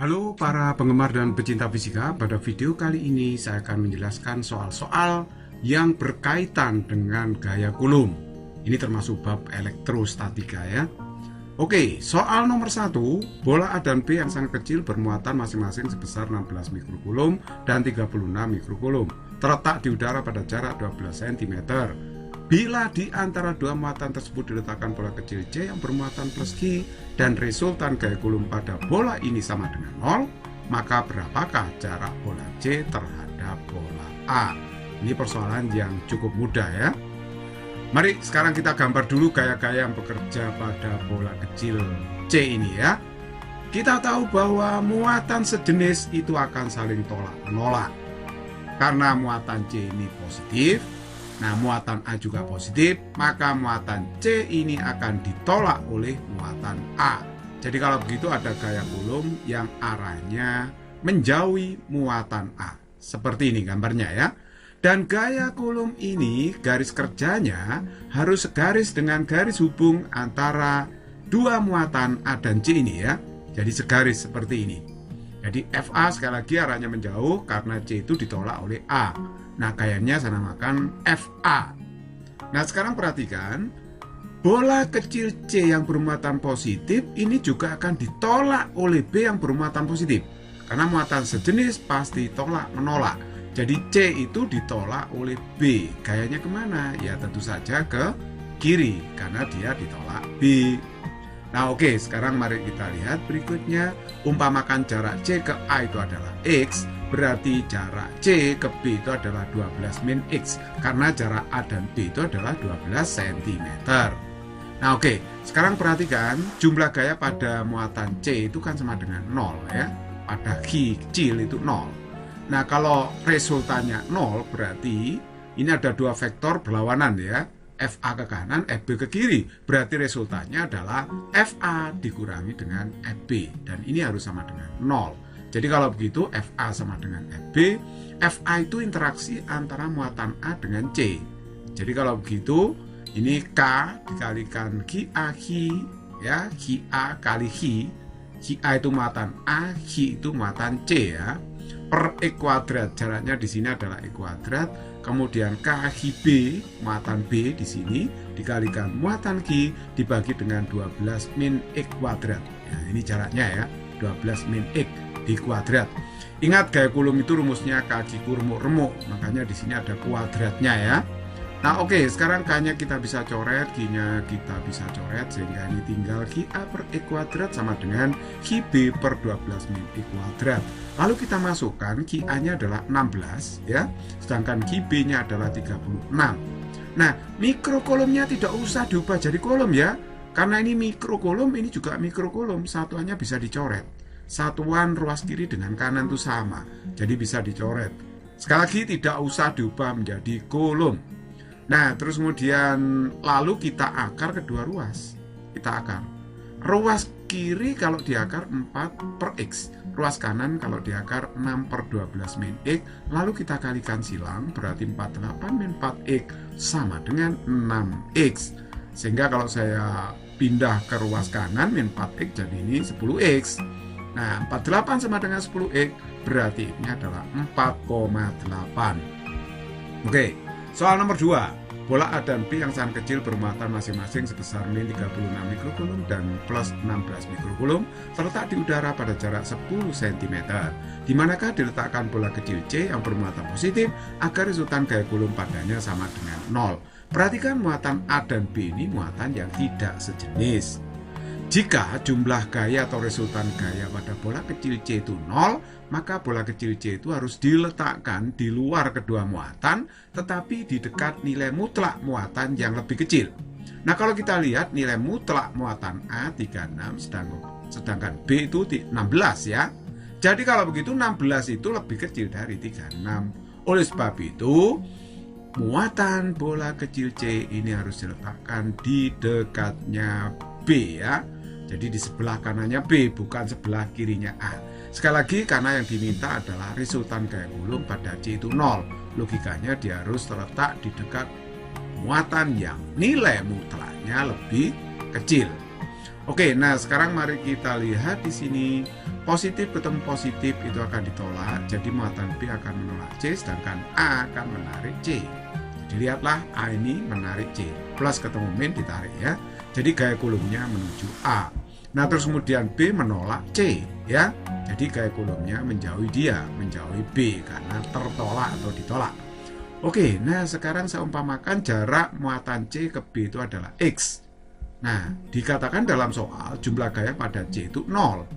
Halo para penggemar dan pecinta fisika, pada video kali ini saya akan menjelaskan soal-soal yang berkaitan dengan gaya Coulomb. Ini termasuk bab elektrostatika ya. Oke, soal nomor 1, bola A dan B yang sangat kecil bermuatan masing-masing sebesar 16 mikrocoulomb dan 36 mikrocoulomb, terletak di udara pada jarak 12 cm. Bila di antara dua muatan tersebut diletakkan bola kecil C yang bermuatan plus Q dan resultan gaya Coulomb pada bola ini sama dengan 0, maka berapakah jarak bola C terhadap bola A? Ini persoalan yang cukup mudah ya. Mari sekarang kita gambar dulu gaya-gaya yang bekerja pada bola kecil C ini ya. Kita tahu bahwa muatan sejenis itu akan saling tolak-menolak. Karena muatan C ini positif, nah muatan A juga positif, maka muatan C ini akan ditolak oleh muatan A. Jadi kalau begitu ada gaya Coulomb yang arahnya menjauhi muatan A. Seperti ini gambarnya ya. Dan gaya Coulomb ini garis kerjanya harus segaris dengan garis hubung antara dua muatan A dan C ini ya. Jadi segaris seperti ini. Jadi FA sekali lagi arahnya menjauh karena C itu ditolak oleh A. Nah gayanya saya namakan FA. Nah sekarang perhatikan, bola kecil C yang bermuatan positif ini juga akan ditolak oleh B yang bermuatan positif. Karena muatan sejenis pasti tolak menolak. Jadi C itu ditolak oleh B. Gayanya kemana? Ya tentu saja ke kiri karena dia ditolak B. Nah oke, sekarang mari kita lihat berikutnya. Umpamakan jarak C ke A itu adalah X, berarti jarak C ke B itu adalah 12 min X, karena jarak A dan B itu adalah 12 cm. Nah oke, sekarang perhatikan jumlah gaya pada muatan C itu kan sama dengan 0 ya. Pada Q kecil itu 0. Nah kalau resultannya 0 berarti ini ada dua vektor berlawanan ya. FA ke kanan, FB ke kiri. Berarti resultannya adalah FA dikurangi dengan FB. Dan ini harus sama dengan 0. Jadi kalau begitu FA sama dengan FB. FA itu interaksi antara muatan A dengan C. Jadi kalau begitu ini K dikalikan QA ya, QA kali QA itu muatan A, Q itu muatan C ya. Per E kuadrat, jaraknya di sini adalah E kuadrat. Kemudian KQ B, muatan B di sini dikalikan muatan Q dibagi dengan 12 min X kuadrat. Ya, ini jaraknya ya, 12 min X di kuadrat. Ingat gaya Coulomb itu rumusnya kaki remuk-remuk, makanya di sini ada kuadratnya ya. Nah oke, sekarang K-nya kita bisa coret, Q-nya kita bisa coret, sehingga ini tinggal QA per E kuadrat sama dengan QB per 12 min E kuadrat. Lalu kita masukkan QA-nya adalah 16 ya, sedangkan QB-nya adalah 36. Nah, mikrocoulomb-nya tidak usah diubah jadi coulomb ya, karena ini mikrocoulomb, ini juga mikrocoulomb, satuannya bisa dicoret. Satuan ruas kiri dengan kanan itu sama, jadi bisa dicoret. Sekali lagi tidak usah diubah menjadi coulomb. Nah, terus kemudian lalu kita akar kedua ruas. Kita akar. Ruas kiri kalau diakar 4 per X. Ruas kanan kalau diakar 6 per 12 min X. Lalu kita kalikan silang, berarti 48 min 4X sama dengan 6X. Sehingga kalau saya pindah ke ruas kanan min 4X jadi ini 10X. Nah, 48 sama dengan 10X berarti ini adalah 4,8. Oke, soal nomor 2. Bola A dan B yang sangat kecil bermuatan masing-masing sebesar min 36 mikrocoulomb dan plus 16 mikrocoulomb terletak di udara pada jarak 10 cm. Di manakah diletakkan bola kecil C yang bermuatan positif agar resultan gaya Coulomb padanya sama dengan 0. Perhatikan muatan A dan B ini muatan yang tidak sejenis. Jika jumlah gaya atau resultan gaya pada bola kecil C itu 0, maka bola kecil C itu harus diletakkan di luar kedua muatan, tetapi di dekat nilai mutlak muatan yang lebih kecil. Nah kalau kita lihat nilai mutlak muatan A 36, sedangkan B itu 16 ya. Jadi kalau begitu 16 itu lebih kecil dari 36. Oleh sebab itu, muatan bola kecil C ini harus diletakkan di dekatnya B ya. Jadi di sebelah kanannya B, bukan sebelah kirinya A. Sekali lagi, karena yang diminta adalah resultan gaya Coulomb pada C itu 0. Logikanya dia harus terletak di dekat muatan yang nilai mutlaknya lebih kecil. Oke, nah sekarang mari kita lihat di sini positif ketemu positif itu akan ditolak, jadi muatan B akan menolak C, sedangkan A akan menarik C. Jadi lihatlah A ini menarik C, plus ketemu min ditarik ya. Jadi gaya kulumnya menuju A. Nah terus kemudian B menolak C ya. Jadi gaya kulumnya menjauhi dia, menjauhi B karena tertolak atau ditolak. Oke, nah sekarang saya umpamakan jarak muatan C ke B itu adalah X. Nah, dikatakan dalam soal jumlah gaya pada C itu 0,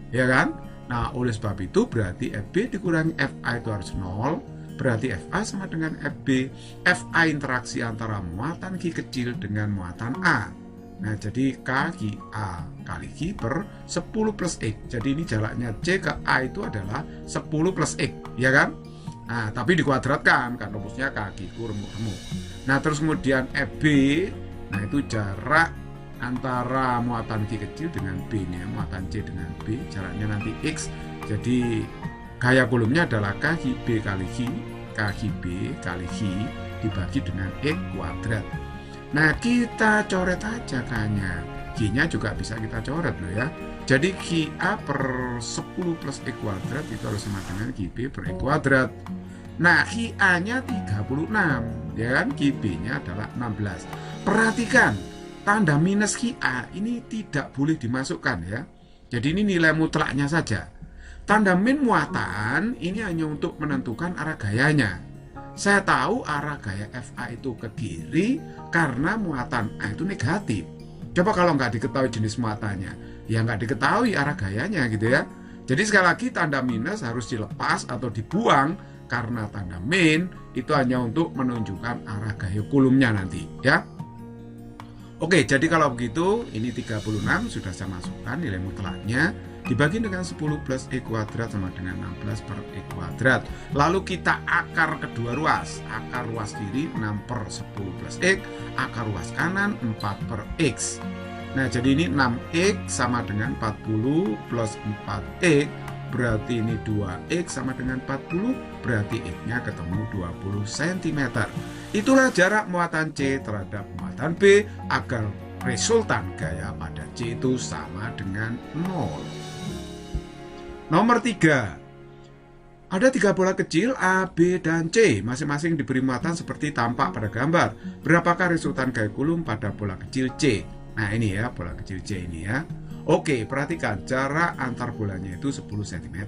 ya kan? Nah, oleh sebab itu berarti FB dikurangi FA itu harus 0, berarti FA sama dengan FB. FA interaksi antara muatan Q kecil dengan muatan A. Nah, jadi K Q A kali Q per 10 plus X. Jadi ini jaraknya C ke A itu adalah 10 plus X, ya kan? Nah, tapi dikuadratkan, kan rumusnya K Q ku remuk-remuk. Nah, terus kemudian FB, nah itu jarak antara muatan Q kecil dengan B nya, muatan C dengan B, jaraknya nanti X. Jadi gaya kulumnya adalah K Q B kali Q, K Q B kali Q dibagi dengan X kuadrat. Nah, kita coret aja K-nya. Q-nya juga bisa kita coret loh ya. Jadi QA per 10 plus X kuadrat itu harus sama dengan QB per X kuadrat. Nah, QA-nya 36, ya kan? QB-nya adalah 16. Perhatikan, tanda minus QA ini tidak boleh dimasukkan ya. Jadi ini nilai mutlaknya saja. Tanda min muatan ini hanya untuk menentukan arah gayanya. Saya tahu arah gaya FA itu ke kiri karena muatan A itu negatif. Coba kalau nggak diketahui jenis muatannya, ya nggak diketahui arah gayanya gitu ya. Jadi sekali lagi tanda minus harus dilepas atau dibuang karena tanda min itu hanya untuk menunjukkan arah gaya kulumnya nanti ya. Oke, jadi kalau begitu ini 36 sudah saya masukkan nilai mutlaknya. Dibagi dengan 10 plus X kuadrat sama dengan 16 per X kuadrat. Lalu kita akar kedua ruas. Akar ruas kiri 6 per 10 plus X. Akar ruas kanan 4 per X. Nah jadi ini 6X sama dengan 40 plus 4X. Berarti ini 2X sama dengan 40. Berarti X-nya ketemu 20 cm. Itulah jarak muatan C terhadap muatan B agar resultan gaya pada C itu sama dengan 0. Nomor 3. Ada 3 bola kecil A, B, dan C. Masing-masing diberi muatan seperti tampak pada gambar. Berapakah resultan gaya kulum pada bola kecil C? Nah ini ya, bola kecil C ini ya. Oke, perhatikan jarak antar bolanya itu 10 cm.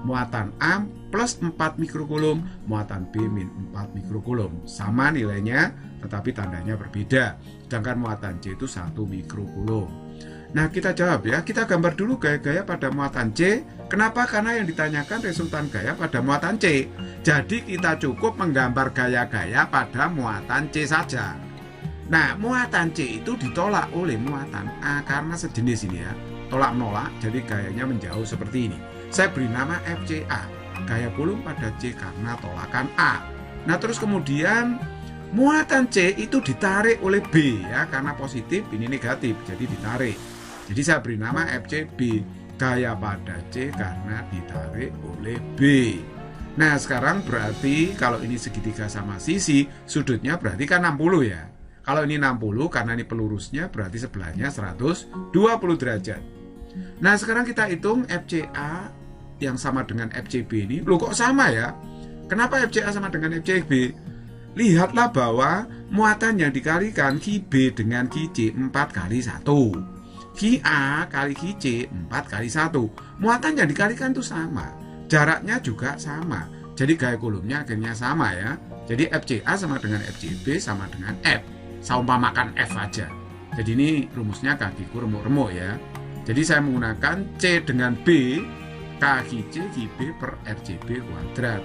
Muatan A plus 4 mikrokulum, muatan B min 4 mikrokulum. Sama nilainya, tetapi tandanya berbeda. Sedangkan muatan C itu 1 mikrokulum. Nah kita jawab ya, kita gambar dulu gaya-gaya pada muatan C. Kenapa? Karena yang ditanyakan resultan gaya pada muatan C. Jadi kita cukup menggambar gaya-gaya pada muatan C saja. Nah muatan C itu ditolak oleh muatan A karena sejenis ini ya, tolak menolak, jadi gayanya menjauh seperti ini. Saya beri nama FCA, gaya kulum pada C karena tolakan A. Nah terus kemudian muatan C itu ditarik oleh B ya, karena positif ini negatif, jadi ditarik. Jadi saya beri nama FCB, gaya pada C karena ditarik oleh B. Nah sekarang berarti kalau ini segitiga sama sisi, sudutnya berarti kan 60 ya. Kalau ini 60 karena ini pelurusnya berarti sebelahnya 120 derajat. Nah sekarang kita hitung FCA yang sama dengan FCB ini. Loh kok sama ya? Kenapa FCA sama dengan FCB? Lihatlah bahwa muatan yang dikalikan QB dengan QC 4 kali 1. QA kali QC 4 kali 1. Muatan yang dikalikan itu sama. Jaraknya juga sama. Jadi gaya kulumnya akhirnya sama ya. Jadi FCA sama dengan FCB sama dengan F. Saya umpamakan F aja. Jadi ini rumusnya kakiku remuk-remuk ya. Jadi saya menggunakan C dengan B, kaki C QB per RCB kuadrat.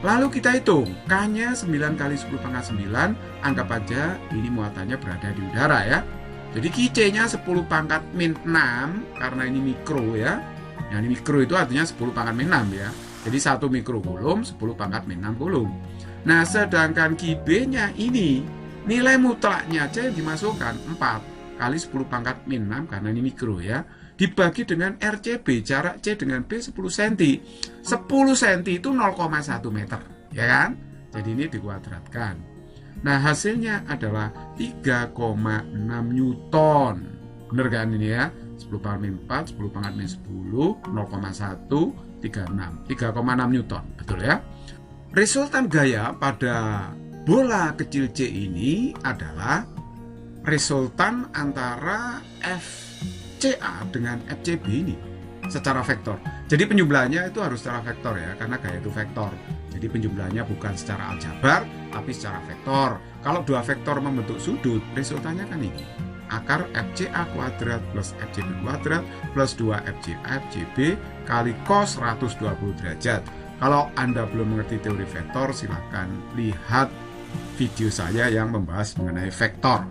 Lalu kita hitung, K-nya 9 kali 10 pangkat 9, anggap aja ini muatannya berada di udara ya. Jadi QC-nya 10 pangkat min 6, karena ini mikro ya. Yang ini mikro itu artinya 10 pangkat min 6 ya. Jadi 1 mikrokulum 10 pangkat min 6 kulum. Nah sedangkan QB-nya ini, nilai mutlaknya aja yang dimasukkan 4 kali 10 pangkat min 6, karena ini mikro ya. Dibagi dengan RCB, jarak C dengan B 10 cm. 10 cm itu 0,1 meter, ya kan? Jadi ini dikuadratkan. Nah, hasilnya adalah 3,6 Newton. Bener kan ini ya? 10 pangkat min 4, 10 pangkat min 10, 0,1, 3,6 Newton. Betul ya? Resultan gaya pada bola kecil C ini adalah resultan antara FCA dengan FCB ini secara vektor. Jadi penjumlahannya itu harus secara vektor ya, karena gaya itu vektor. Jadi penjumlahannya bukan secara aljabar, tapi secara vektor. Kalau dua vektor membentuk sudut, resultannya kan ini. Akar FCA kuadrat plus FCB kuadrat plus 2 FCA FCB kali cos 120 derajat. Kalau Anda belum mengerti teori vektor, silakan lihat video saya yang membahas mengenai vektor.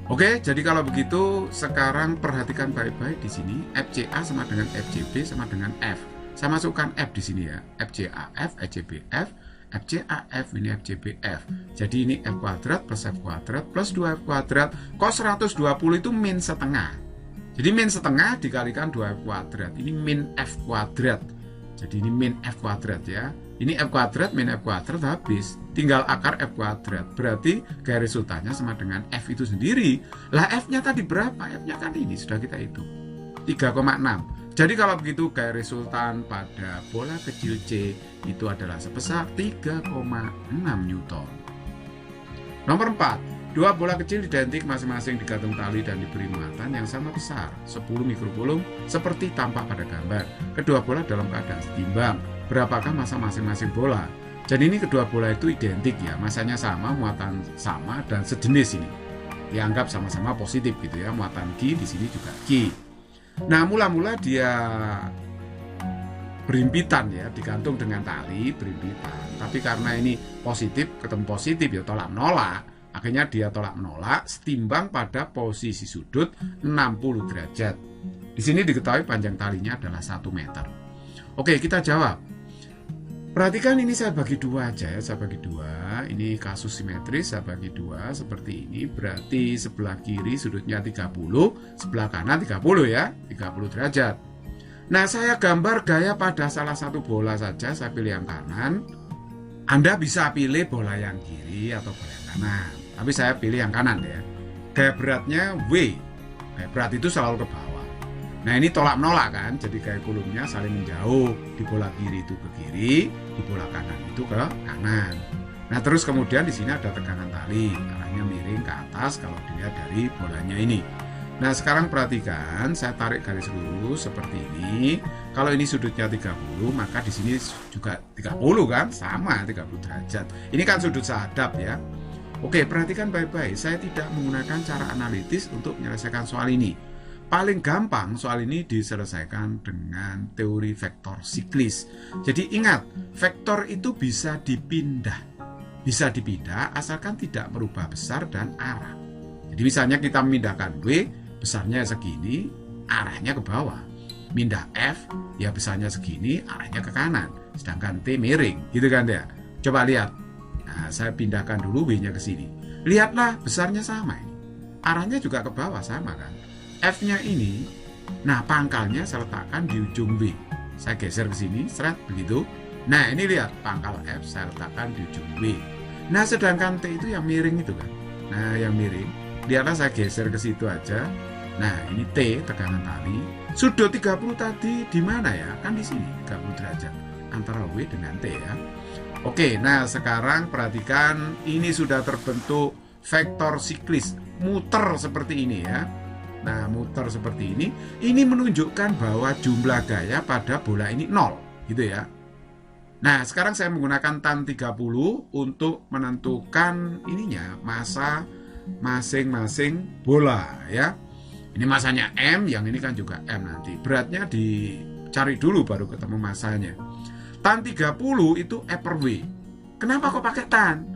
Oke, jadi kalau begitu sekarang perhatikan baik-baik di sini. FCA sama dengan FCB sama dengan F. Saya masukkan F di sini ya. FCA F, FCB F, FCA F, ini FCB F. Jadi ini F kuadrat plus F kuadrat plus 2F kuadrat. Cos 120 itu min setengah. Jadi min setengah dikalikan 2F kuadrat. Ini min F kuadrat. Jadi ini min F kuadrat ya. Ini F kuadrat min F kuadrat habis. Tinggal akar F kuadrat. Berarti gaya resultannya sama dengan F itu sendiri. Lah F-nya tadi berapa? F-nya kan ini sudah kita hitung. 3,6. Jadi kalau begitu gaya resultan pada bola kecil C itu adalah sebesar 3,6 Newton. Nomor 4. Dua bola kecil identik masing-masing digantung tali dan diberi muatan yang sama besar, 10 mikrokulum seperti tampak pada gambar. Kedua bola dalam keadaan setimbang. Berapakah massa masing-masing bola? Jadi ini kedua bola itu identik ya, masanya sama, muatan sama dan sejenis ini. Dianggap sama-sama positif gitu ya, muatan Q di sini juga Q. Nah, mula-mula dia berimpitan ya, digantung dengan tali, berimpitan. Tapi karena ini positif ketemu positif ya tolak menolak. Akhirnya dia tolak menolak setimbang pada posisi sudut 60 derajat. Di sini diketahui panjang talinya adalah 1 meter. Oke, kita jawab. Perhatikan ini saya bagi dua aja ya, saya bagi dua. Ini kasus simetris, saya bagi dua seperti ini. Berarti sebelah kiri sudutnya 30, sebelah kanan 30 ya, 30 derajat. Nah, saya gambar gaya pada salah satu bola saja, saya pilih yang kanan. Anda bisa pilih bola yang kiri atau bola yang kanan. Tapi saya pilih yang kanan ya. Gaya beratnya W. Gaya berat itu selalu ke bawah. Nah, ini tolak menolak kan, jadi gaya kulumnya saling menjauh. Di bola kiri itu ke kiri, di bola kanan itu ke kanan. Nah, terus kemudian di sini ada tegangan tali, arahnya miring ke atas kalau dilihat dari bolanya ini. Nah, sekarang perhatikan, saya tarik garis lurus seperti ini. Kalau ini sudutnya 30, maka di sini juga 30 kan, sama 30 derajat. Ini kan sudut sehadap ya. Oke, perhatikan baik-baik, saya tidak menggunakan cara analitis untuk menyelesaikan soal ini. Paling gampang soal ini diselesaikan dengan teori vektor siklis. Jadi ingat, vektor itu bisa dipindah. Bisa dipindah asalkan tidak merubah besar dan arah. Jadi misalnya kita memindahkan W, besarnya segini, arahnya ke bawah. Pindah F, ya besarnya segini, arahnya ke kanan. Sedangkan T miring, gitu kan ya. Coba lihat. Nah, saya pindahkan dulu W-nya ke sini. Lihatlah, besarnya sama ini. Arahnya juga ke bawah, sama kan. F-nya ini, nah pangkalnya saya letakkan di ujung W. Saya geser ke sini, seret, begitu. Nah, ini lihat, pangkal F saya letakkan di ujung W. Nah, sedangkan T itu yang miring itu kan. Nah, yang miring, lihatlah saya geser ke situ aja. Nah, ini T, tegangan tali. Sudut 30 tadi di mana ya? Kan di sini, 30 derajat. Antara W dengan T ya. Oke, nah sekarang perhatikan, ini sudah terbentuk vektor siklis. Muter seperti ini ya. Nah, muter seperti ini menunjukkan bahwa jumlah gaya pada bola ini 0, gitu ya. Nah, sekarang saya menggunakan tan 30 untuk menentukan ininya, massa masing-masing bola ya. Ini masanya M, yang ini kan juga M nanti. Beratnya dicari dulu baru ketemu massanya. Tan 30 itu E per W. Kenapa kok pakai tan?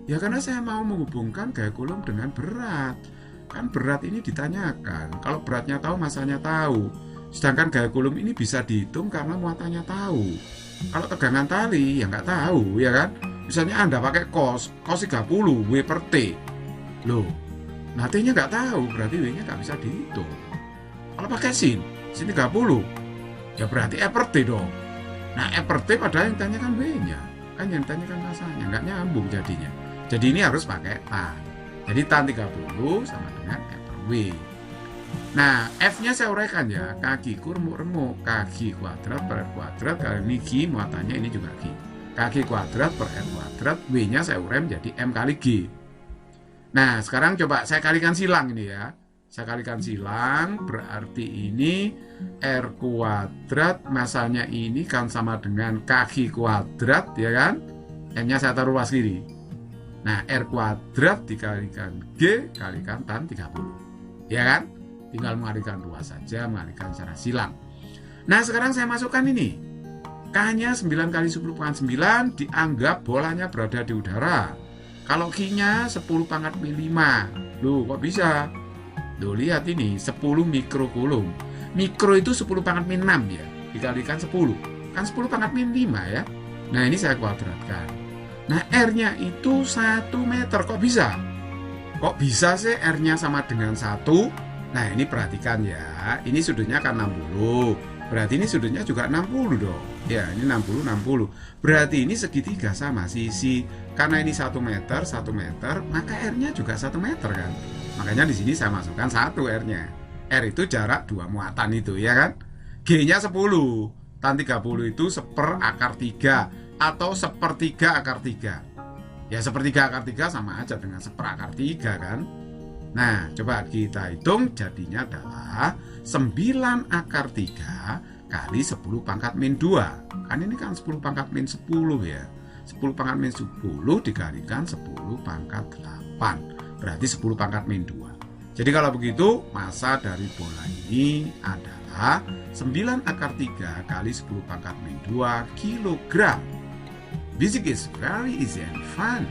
Ya karena saya mau menghubungkan gaya kulum dengan berat. Kan berat ini ditanyakan. Kalau beratnya tahu, masanya tahu. Sedangkan gaya kulum ini bisa dihitung karena muatannya tahu. Kalau tegangan tali ya nggak tahu, ya kan? Misalnya Anda pakai cos 30 W per T. Loh, nah T-nya nggak tahu, berarti W-nya nggak bisa dihitung. Kalau pakai sin 30, ya berarti E per T dong. Nah, E per T padahal yang ditanyakan W-nya. Kan yang ditanyakan masanya, nggak nyambung jadinya. Jadi ini harus pakai tan. Jadi tan 30 sama dengan E per W. Nah, F-nya saya uraikan ya, kakiku remuk-remuk, kaki kuadrat per R kuadrat, kali ini G, muatannya ini juga G. Kaki kuadrat per R kuadrat, W-nya saya urai menjadi M kali G. Nah, sekarang coba saya kalikan silang ini ya. Saya kalikan silang, berarti ini R kuadrat, masanya ini kan sama dengan kaki kuadrat, ya kan? M-nya saya taruh luas kiri. Nah, R kuadrat dikalikan G, kalikan tan 30. Ya kan? Tinggal mengalihkan luas saja, mengalihkan secara silang. Nah, sekarang saya masukkan ini. K-nya 9 kali 10 pangkat 9 dianggap bolanya berada di udara. Kalau Q-nya 10 pangkat min 5. Loh, kok bisa? Loh, lihat ini, 10 mikrokulum. Mikro itu 10 pangkat min 6 ya. Dikalikan 10. Kan 10 pangkat min 5 ya. Nah, ini saya kuadratkan. Nah, R-nya itu 1 meter. Kok bisa? Kok bisa sih R-nya sama dengan 1? Nah, ini perhatikan ya, ini sudutnya kan 60, berarti ini sudutnya juga 60 dong. Ya, ini 60, 60, berarti ini segitiga sama sisi. Karena ini 1 meter, 1 meter, maka R-nya juga 1 meter kan. Makanya di sini saya masukkan 1 R-nya. R itu jarak 2 muatan itu, ya kan. G-nya 10, tan 30 itu 1/4 akar 3, atau 1/3 akar 3. Ya, 1/3 akar 3 sama aja dengan 1/4 akar 3 kan. Nah, coba kita hitung, jadinya adalah 9 akar 3 kali 10 pangkat min 2. Kan ini kan 10 pangkat min 10 ya. 10 pangkat min 10 dikalikan 10 pangkat 8. Berarti 10 pangkat min 2. Jadi kalau begitu, massa dari bola ini adalah 9 akar 3 kali 10 pangkat min 2 kilogram. Basic is very easy and fun.